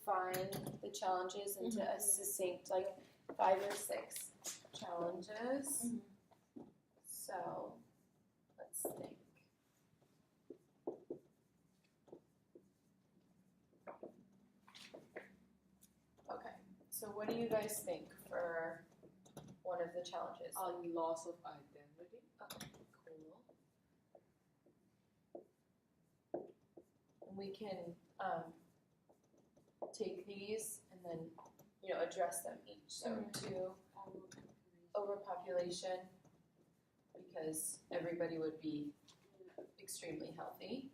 define the challenges into a succinct, like 5 or 6 challenges. So let's think. Okay, so what do you guys think for one of the challenges? Loss of identity. Okay, cool. And we can take these and then, address them each. So to overpopulation, because everybody would be extremely healthy.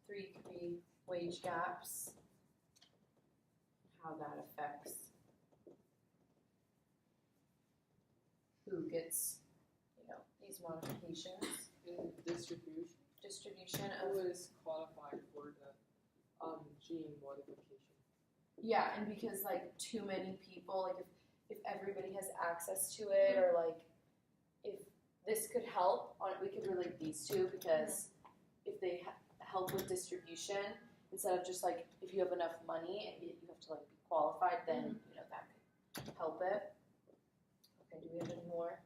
3 could be wage gaps, how that affects who gets, these modifications. Distribution of. Who is qualified for the gene modification? Yeah, and because too many people, if everybody has access to it, or if this could help on, we could relate these two, because if they help with distribution, instead of just if you have enough money and you have to be qualified, then that could help it. Okay, do we have any more?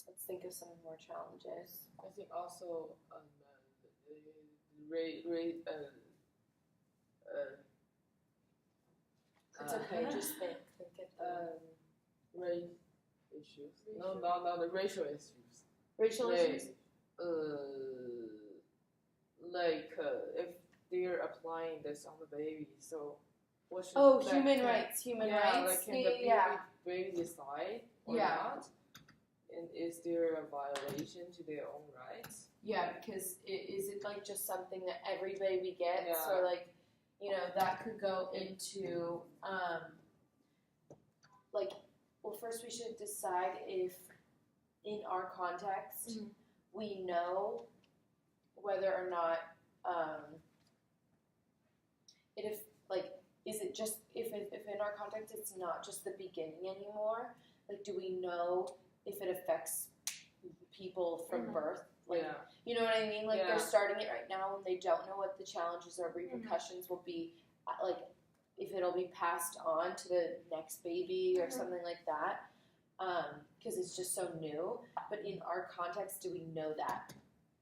Let's think of some more challenges. I think also It's okay, just think it through. Race issues. No, the racial issues. Racial issues? If they're applying this on the baby, so what should human rights. Can the baby decide or not? And is there a violation to their own rights? Yeah, because is it just something that every baby gets, or that could go into well, first we should decide if in our context we know whether or not is it just if in our context it's not just the beginning anymore, do we know if it affects people from birth? You know what I mean? They're starting it right now and they don't know what the challenges or repercussions will be, if it'll be passed on to the next baby or something like that, because it's just so new. But in our context, do we know that?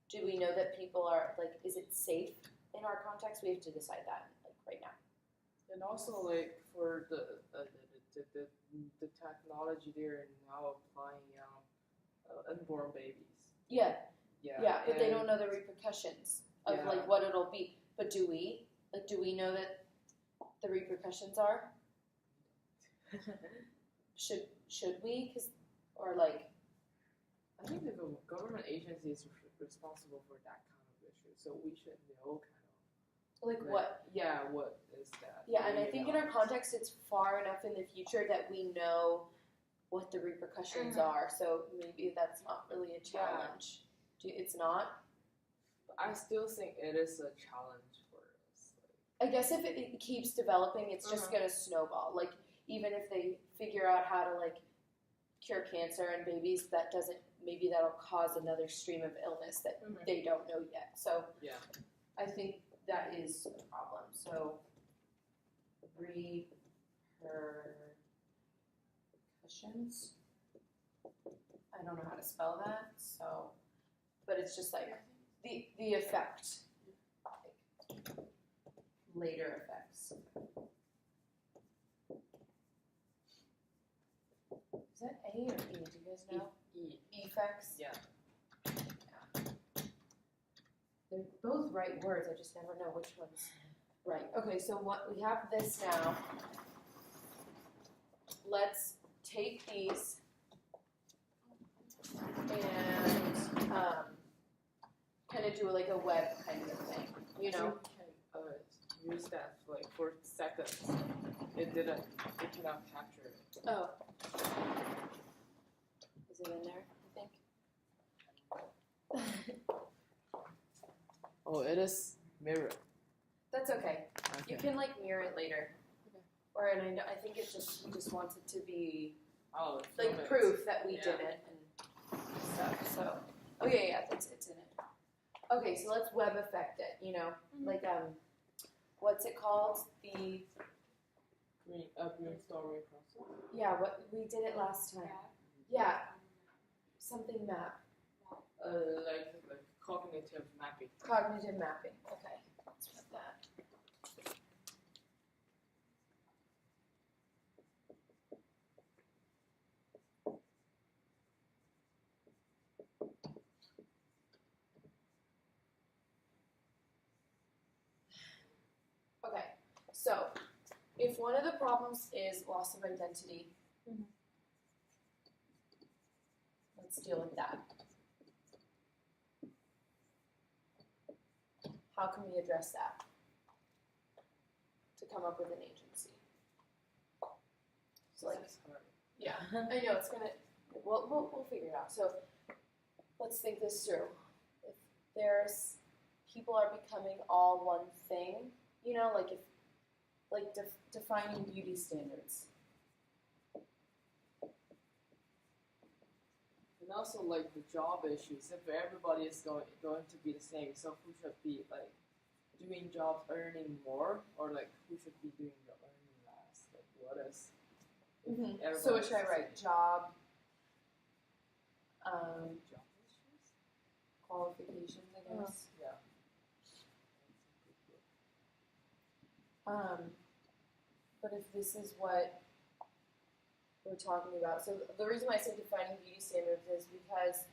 Do we know that people are, is it safe in our context? We have to decide that, right now. And also, for the technology they're now applying unborn babies. Yeah, but they don't know the repercussions of what it'll be. But do we? Do we know that the repercussions are? Should we? I think the government agency is responsible for that kind of issue, so we should know what? Yeah, what is that? Yeah, and I think in our context, it's far enough in the future that we know what the repercussions are. So maybe that's not really a challenge. It's not? I still think it is a challenge for us. I guess if it keeps developing, it's just going to snowball. Even if they figure out how to, cure cancer in babies, maybe that'll cause another stream of illness that they don't know yet. So I think that is a problem. So repercussions. I don't know how to spell that. So, but it's just the effect, later effects. Is that A or E? Do you guys know? Effects? Yeah. They're both right words, I just never know which one's right. Okay, so we have this now. Let's take these and kind of do a web kind of thing, You can use that for seconds. It cannot capture it. Oh. Is it in there, I think? Oh, it is mirror. That's okay. You can mirror it later. Okay. Or I think it just wants it to be proof that we did it and stuff. So yeah, it's in it. Okay, so let's web affect it, you know? Like, what's it called? The... brainstorming process? Yeah, we did it last time. Yeah, something map. Like cognitive mapping. Cognitive mapping, okay. Let's put that. Okay, so if one of the problems is loss of identity, let's deal with that. How can we address that to come up with an agency? So like, yeah, I know it's gonna. We'll figure it out. So let's think this through. If there's people are becoming all one thing, you know, like if defining beauty standards. And also like the job issues. If everybody is going to be the same, so who should be like doing jobs earning more, or like who should be doing the earning less? Like what is? So what should I write? Job. Job issues. Qualifications, I guess. Yeah. But if this is what we're talking about, so the reason why I say defining beauty standards is because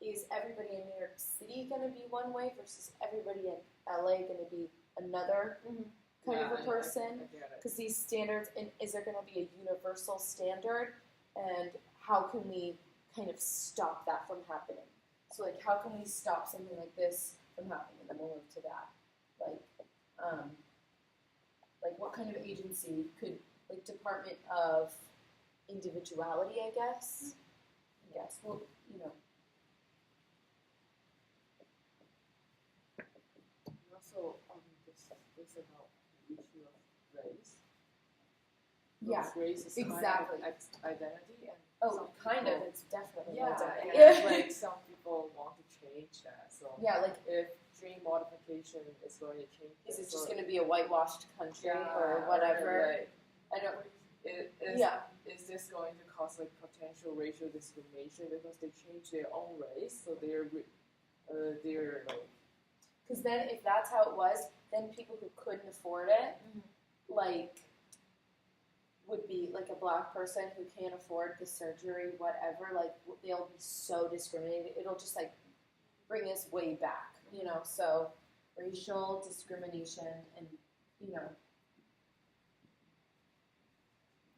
is everybody in New York City going to be one way versus everybody in LA going to be another kind of a person? Because these standards, and is there going to be a universal standard, and how can we kind of stop that from happening? So like, how can we stop something like this from happening? And then we'll move to that. Like what kind of agency could, like Department of Individuality, I guess? Yes, well, you know. And also, this about the issue of race. Yeah, race is exactly. Kind of identity, and it's definitely identity. Yeah. Like some people want to change that. So yeah, like if gene modification is going to change, is it just going to be a whitewashed country or whatever? I don't. Is this going to cause like potential racial discrimination because they change their own race, so they're like. Because then, if that's how it was, then people who couldn't afford it, like, would be like a black person who can't afford the surgery, whatever. Like, they'll be so discriminated. It'll just like bring us way back, you know. So, racial discrimination, and you know.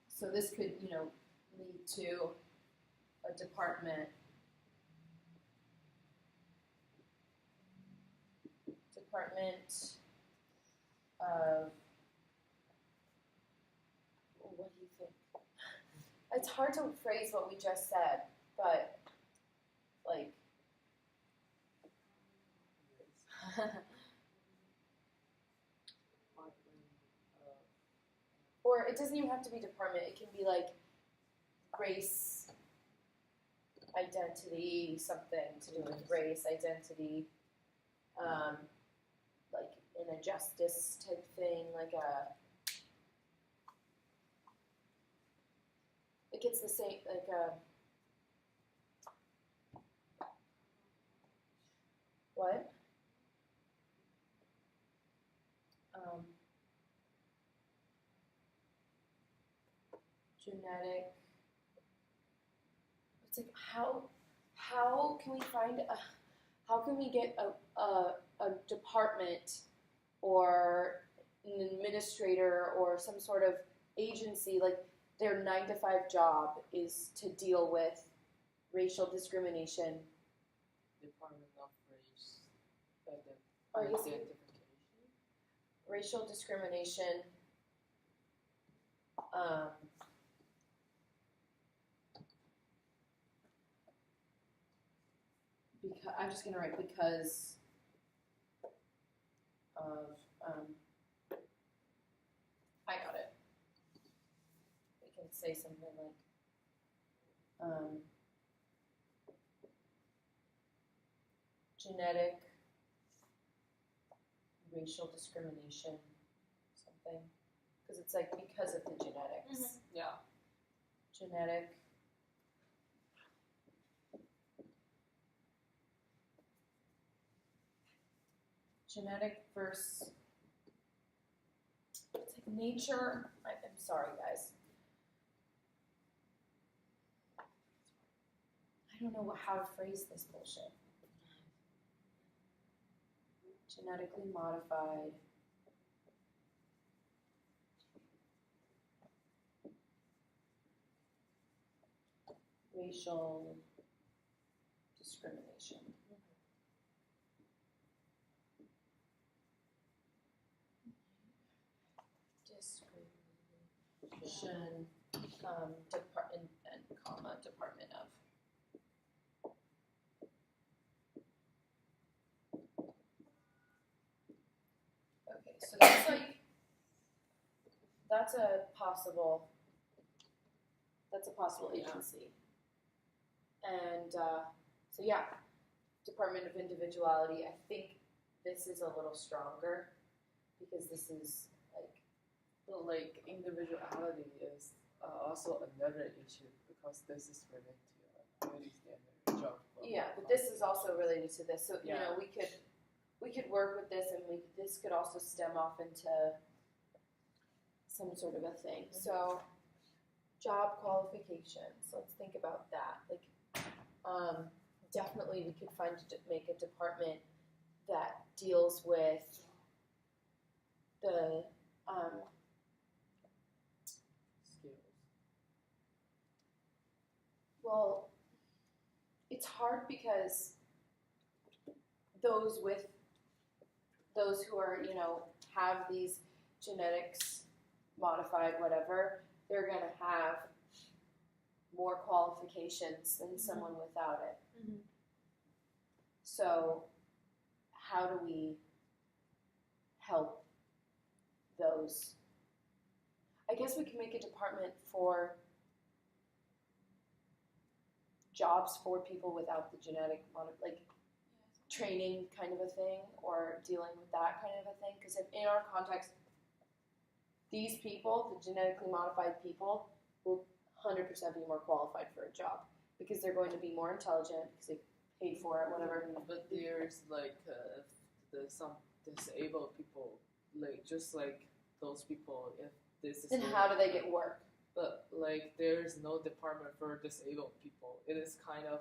So this could, you know, lead to a department of, what do you think? It's hard to phrase what we just said, but like, or it doesn't even have to be department. It can be like race, identity, something to do with race, identity, like in a justice type thing, like it's the same, like what? Genetic. It's like how can we find how can we get a department or an administrator or some sort of agency, like their 9-to-5 job is to deal with racial discrimination. Department of Race Identification. Racial discrimination. Because I'm just gonna write because of I got it. We can say something like genetic racial discrimination, something, because it's like because of the genetics. Yeah. Genetic versus, it's like nature. I'm sorry, guys. I don't know how to phrase this bullshit. Genetically modified. Racial discrimination. Discrimination, department and comma, department of. Okay, so that's like, that's a possible agency. And so yeah, Department of Individuality, I think this is a little stronger because this is like individuality is also another issue because this is related to beauty standard job. Yeah, but this is also related to this. So you know, we could work with this, and this could also stem off into some sort of a thing. So job qualifications. Let's think about that. Like, definitely we could make a department that deals with the skills. Well, it's hard because those who are, you know, have these genetics modified, whatever, they're going to have more qualifications than someone without it. So how do we help those? I guess we can make a department for jobs for people without the genetic training kind of a thing, or dealing with that kind of a thing. Because in our context, these people, the genetically modified people, will 100% be more qualified for a job because they're going to be more intelligent because they paid for it, whatever. But there's some disabled people, just like those people. If this is then how do they get work? But there's no department for disabled people. It is kind of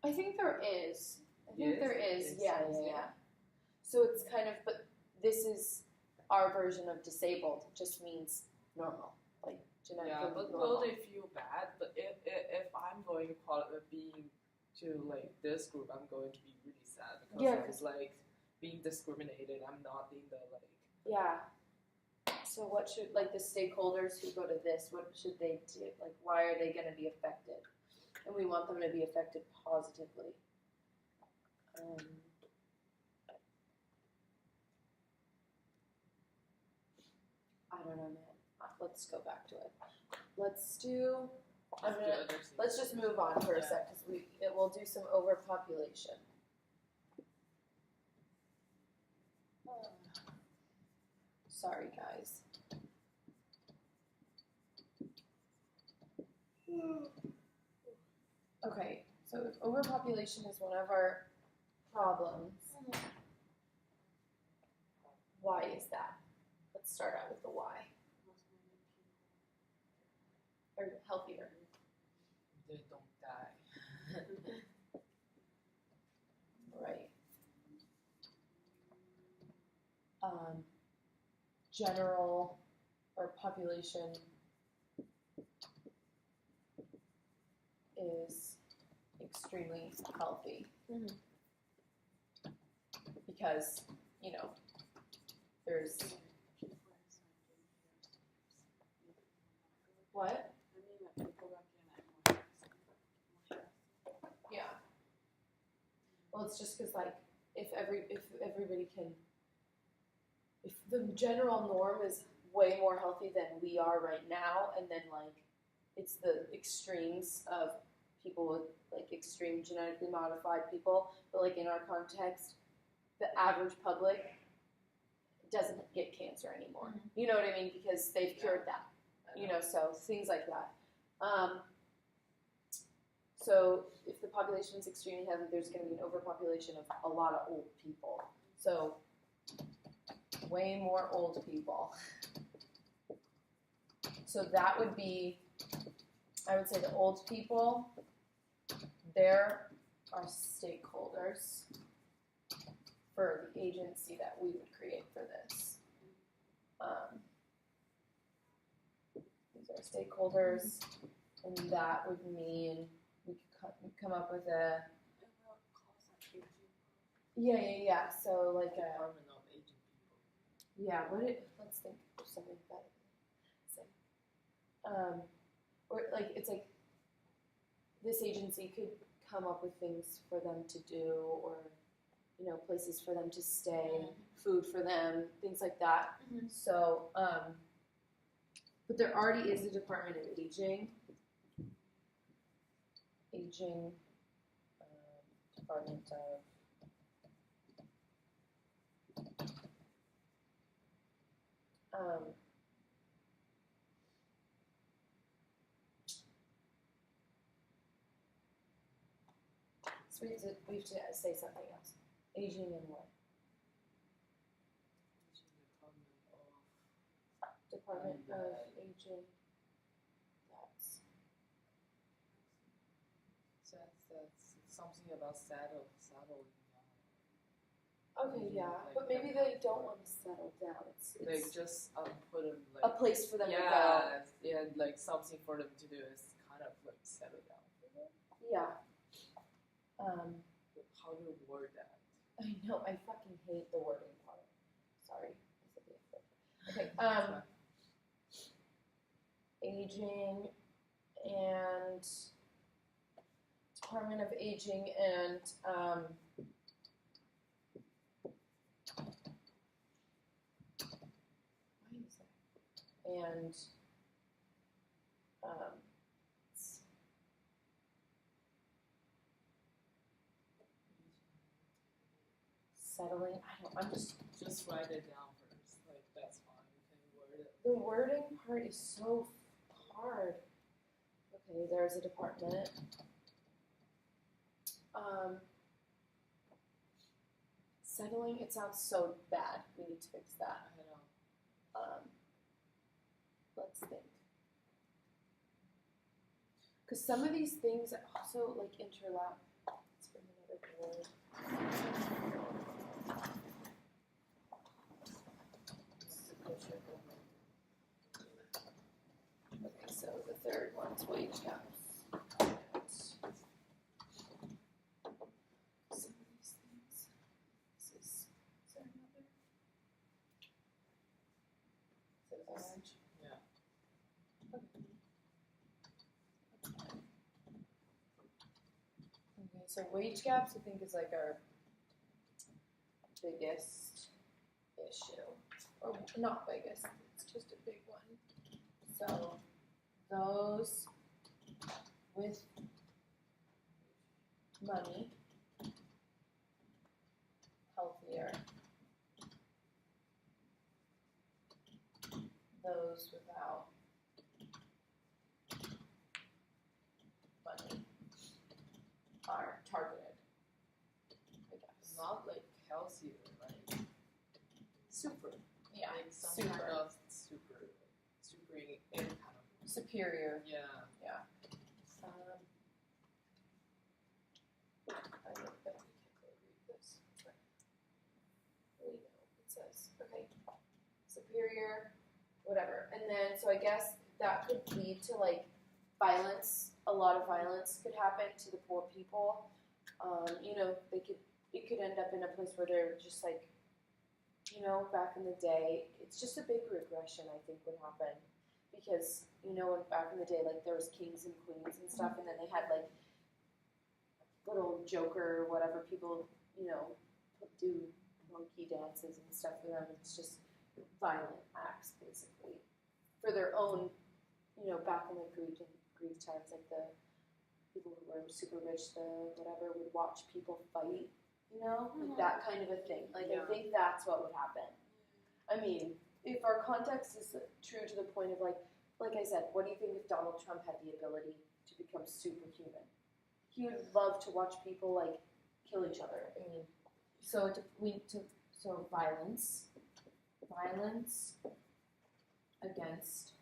I think there is. Yeah. So it's kind of, but this is our version of disabled. It just means normal, genetically normal. Yeah, but will they feel bad? But if I'm going to this group, I'm going to be really sad because I'm being discriminated. I'm not in the Yeah. So what should the stakeholders who go to this? What should they do? Why are they going to be affected? And we want them to be affected positively. I don't know, man. Let's go back to it. Let's just move on for a sec because we'll do some overpopulation. Sorry, guys. Okay, so if overpopulation is one of our problems, why is that? Let's start out with the why. Or healthier. They don't die. Right. General or population is extremely healthy because, there's what? Yeah. Well, it's just because if everybody can, if the general norm is way more healthy than we are right now, and then it's the extremes of people with extreme genetically modified people, but in our context, the average public doesn't get cancer anymore. You know what I mean? Because they've cured that. You know, so things like that. So if the population is extremely heavy, there's going to be an overpopulation of a lot of old people. So way more old people. So that would be, I would say the old people, they're our stakeholders for the agency that we would create for this. These are stakeholders, and that would mean we could come up with a yeah. So like a let's think of something better. Or like it's like this agency could come up with things for them to do, or you know, places for them to stay, food for them, things like that. So, but there already is a Department of Aging. Department of so we have to say something else. Aging and what? Department of Aging. That's something about settling down. Okay, yeah, like, but maybe they don't want to settle down. It's like just put them like a place for them to go. Yeah, like something for them to do is kind of like settle down for them. Yeah. How do you word that? I know, I fucking hate the wording part. Sorry. Okay. Aging and Department of Aging and settling. I'm just write it down first. Like that's fine. You can word it. The wording part is so hard. Okay, there's a department. Settling. It sounds so bad. We need to fix that. I know. Let's think. Because some of these things also like interlap. Let's bring another word. Okay, so the third one's wage gaps. Some of these things. Is there another? Is it orange? Yeah. Okay, so wage gaps I think is like our biggest issue. Or not biggest, it's just a big one. So those with money, healthier. Those without money are targeted, I guess. Not like healthier, like super. Yeah, like some super. kind of super income. Superior. Yeah. Yeah. I don't bet we can go read this. But we know it says. Okay. Superior, whatever. And then, so I guess that could lead to like violence. A lot of violence could happen to the poor people. You know, it could end up in a place where they're just like, you know, back in the day, it's just a big regression, I think, would happen. Because, you know, back in the day, like, there was kings and queens and stuff, and then they had, like, little joker or whatever people, you know, do monkey dances and stuff for them. It's just violent acts, basically. For their own, you know, back in the Greek times, like, the people who were super rich, the whatever, would watch people fight. You know, like that kind of a thing. Like, I think that's what would happen. I mean, if our context is true to the point of like I said, what do you think if Donald Trump had the ability to become superhuman? He would love to watch people like kill each other. I mean, so violence against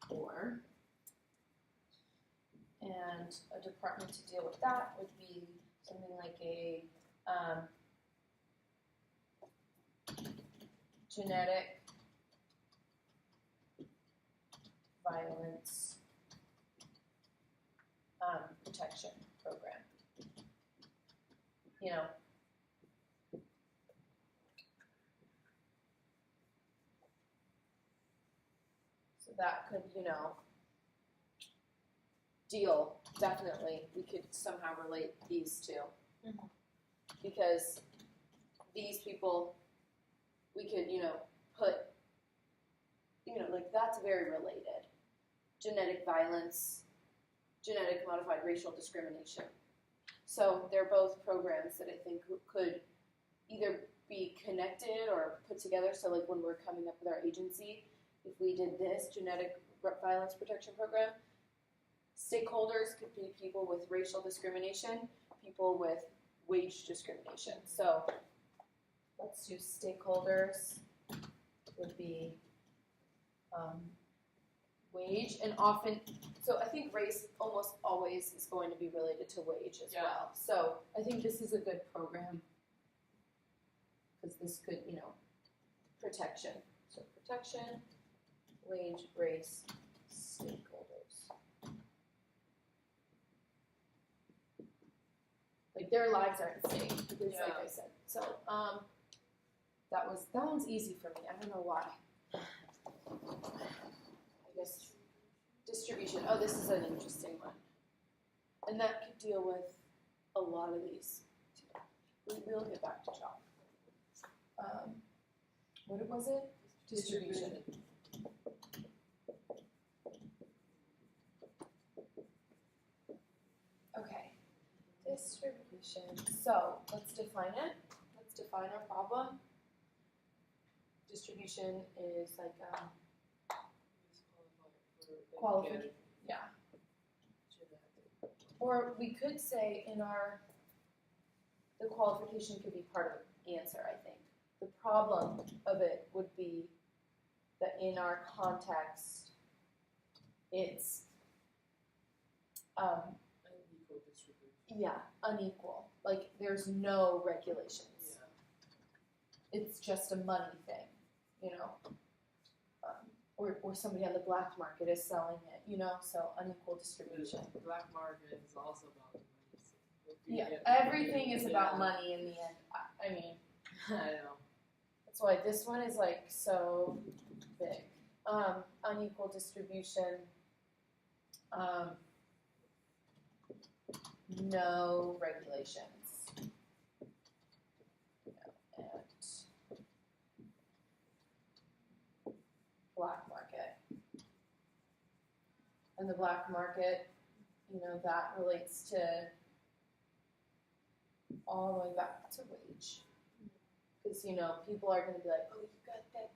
poor, and a department to deal with that would be something like a genetic violence protection program. You know, so that could, you know, deal, definitely. We could somehow relate these two. Mm-hmm. Because these people, we could, you know, put, you know, like that's very related. Genetic violence, genetic modified racial discrimination. So they're both programs that I think could either be connected or put together. So like when we're coming up with our agency, if we did this genetic violence protection program, stakeholders could be people with racial discrimination, people with wage discrimination. So let's do stakeholders would be wage, and often, so I think race almost always is going to be related to wage as well. So I think this is a good program because this could, you know, protection. So protection, wage, race, stakeholders. Like their lives are at stake, because like I said. So that one's easy for me. I don't know why. I guess distribution. Oh, this is an interesting one. And that could deal with a lot of these too. We'll get back to job. What was it? Distribution. Okay. Distribution. So let's define it. Let's define our problem. Distribution is like qualification. Yeah. Or we could say the qualification could be part of the answer, I think. The problem of it would be that in our context, it's unequal distribution. Yeah, unequal. Like there's no regulations. Yeah. It's just a money thing, you know. Or somebody on the black market is selling it, you know, so unequal distribution. The black market is also about money. Yeah, everything is about money in the end. I mean, I know. That's why this one is like so big. Unequal distribution. No regulations. Black market. And the black market, you know, that relates to all the way back to wage. Because, you know, people are going to be like, oh, you got that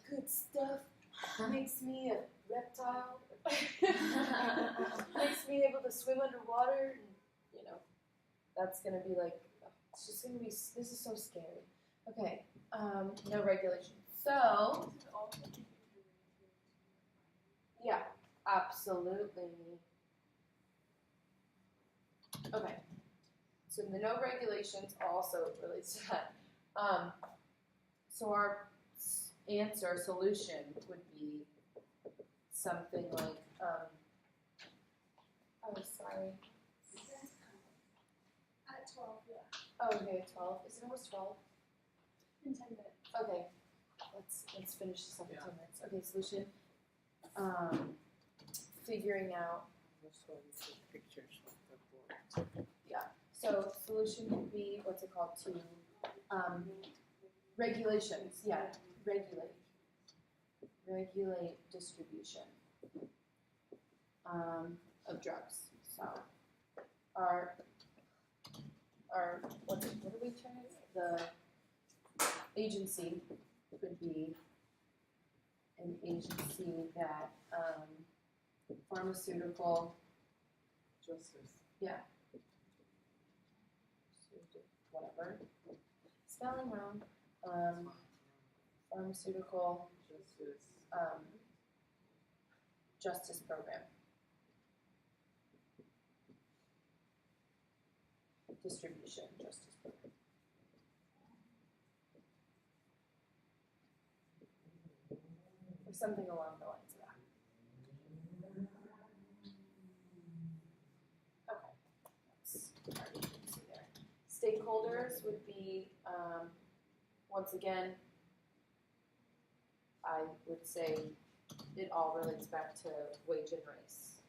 good stuff. Makes me a reptile. Makes me able to swim underwater. And, you know, that's going to be like, it's just going to be, this is so scary. Okay, no regulations. So, yeah, absolutely. Okay, so the no regulations also relates to that. So our solution would be something like, oh, sorry. At 12, yeah. Oh, okay, 12. Is it almost 12? In 10 minutes. Okay, let's finish this up in 10 minutes. Okay, solution. Figuring out. Pictures of the board. Yeah. So solution could be, what's it called? To regulations. Yeah, regulate distribution of drugs. So our what are we trying to, the agency could be an agency that pharmaceutical, Justice. whatever, spelling wrong, pharmaceutical Justice. justice program. Distribution justice program. Or something along the lines of that. Okay, that's our agency there. Stakeholders would be, once again, I would say it all relates back to wage and race.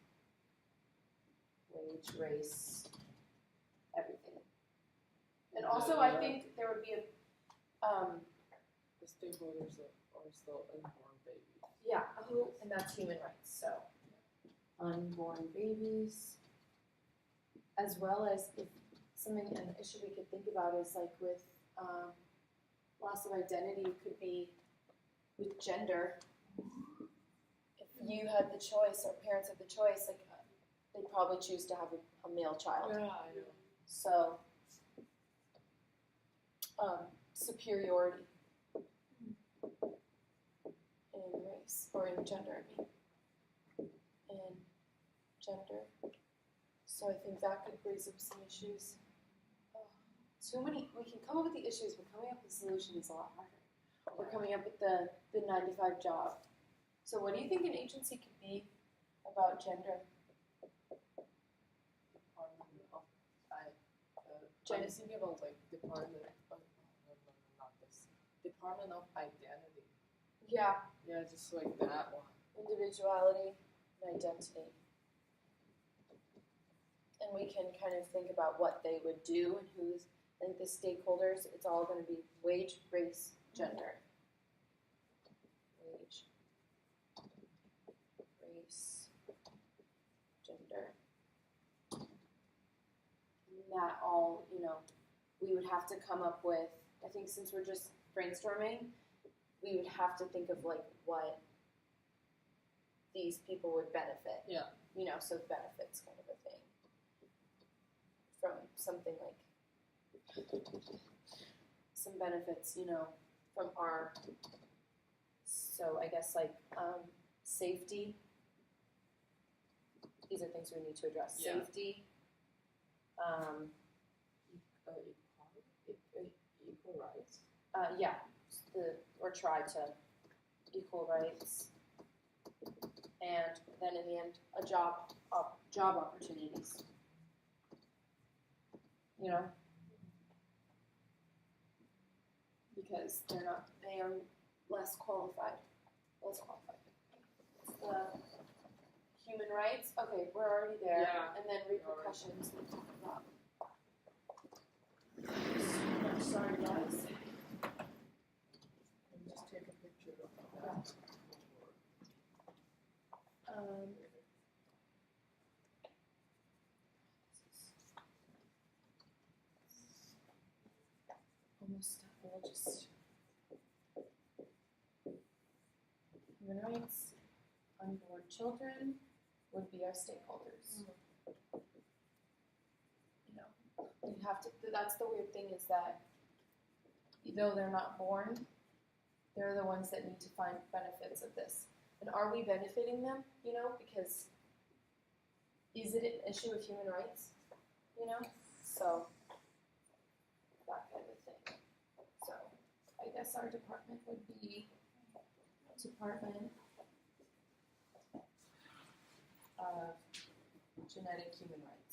Wage, race, everything. And also, I think there would be a, The stakeholders are still unborn babies. yeah, and that's human rights, so. Unborn babies, as well as if something, an issue we could think about is like with loss of identity could be with gender. If you had the choice, or parents had the choice, like they'd probably choose to have a male child. Yeah, I know. So, superiority in race, or in gender, I mean. In gender. So I think that could raise up some issues. Too many, we can come up with the issues, but coming up with solutions is a lot harder. We're coming up with the 9-to-5 job. So what do you think an agency could be about gender? I was thinking about like Department of, not this. Department of Identity. Yeah, Yeah, just like that one. individuality and identity. And we can kind of think about what they would do and who's, I think the stakeholders, it's all going to be wage, race, gender. Wage, race, gender. And that all, we would have to come up with, I think since we're just brainstorming, we would have to think of like what these people would benefit. Yeah. So benefits kind of a thing. From something like some benefits, from our, so I guess like safety. These are things we need to address. Yeah. Safety. Equal rights. Yeah, or try to equal rights, and then in the end, job opportunities. Because they are less qualified. Human rights. Okay, we're already there. Yeah. And then repercussions we talk about. So much, sorry guys. Just take a picture of that. Almost done. We'll just human rights, unborn children would be our stakeholders. You have to. That's the weird thing is that, though they're not born, they're the ones that need to find benefits of this. And are we benefiting them? Because is it an issue of human rights? So that kind of thing. So I guess our department would be Department of Genetic Human Rights.